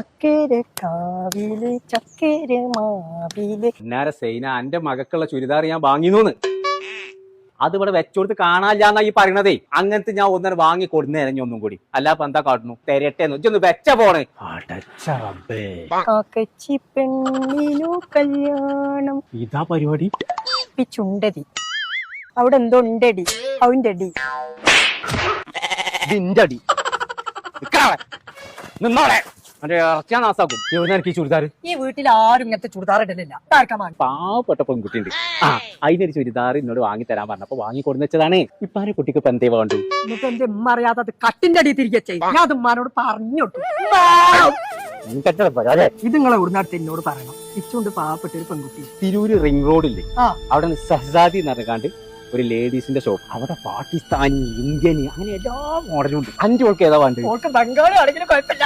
അക്കേരെ കാവില് ചക്കേരെ മാവില്. പിന്നാരെ സൈന എന്റെ മകക്കുള്ള ചുരിദാർ ഞാൻ വാങ്ങിനൂന്ന് അത് ഇവിടെ വെച്ചോടുത്ത് കാണാനില്ലാന്നാ ഈ പറയണതേ. അങ്ങനത്തെ ഞാൻ ഒന്നര വാങ്ങി കൊടുന്നേരം ഒന്നും കൂടി അല്ലാപ്പ എന്താ കാട്ടുന്നു തെരട്ടേന്ന് ഇജ്ജൊന്ന് വെച്ച പോണ്. കാക്കച്ചി പെണ്ണിനു കല്യാണം. ഇതാ പരിപാടി. ചുണ്ടതി അവിടെ എന്തോ ഉണ്ടടി അവന്റെ അടി ഇതിന്റെ അടി നിന്നോളെ മറ്റേ ഇറച്ചാ നാസാക്കും. എവിടുന്ന ചുരിദാർ ഈ വീട്ടിൽ ആരും ഇങ്ങനത്തെ ചുരിദാർ ഇടലില്ല. പാവപ്പെട്ട പെൺകുട്ടിയുണ്ട് അതിനൊരു ചുരിദാർ എന്നോട് വാങ്ങി തരാൻ പറഞ്ഞപ്പോ വാങ്ങി കൊടുന്നതാണ്. ഇപ്പാരെ കുട്ടിക്ക് ഇപ്പൊ എന്തേ വേണ്ടു? എന്നിട്ട് എന്റെ ഉമ്മ അറിയാതെ അത് കട്ടിന്റെ അടി തിരികെ ചെയ്യും. ഞാൻ അത് ഉമ്മാനോട് പറഞ്ഞോട്ടു. ഇത് നിങ്ങളെ ഉടനാട്ട് എന്നോട് പറയണം. ഇച്ചുകൊണ്ട് പാവപ്പെട്ട ഒരു പെൺകുട്ടി തിരൂര് റിംഗ് റോഡില്ലേ അവിടെ സഹസാദി എന്ന് പറഞ്ഞാണ്ട് ഒരു ലേഡീസിന്റെ ഷോപ്പ്. അവിടെ പാകിസ്ഥാനി ഇന്ത്യന് അങ്ങനെ എല്ലാ മോഡലും ഉണ്ട്. 5 ഓൾക്ക് ഏതാ വേണ്ടത്? ബംഗാളി ആണെങ്കിലും കുഴപ്പമില്ല.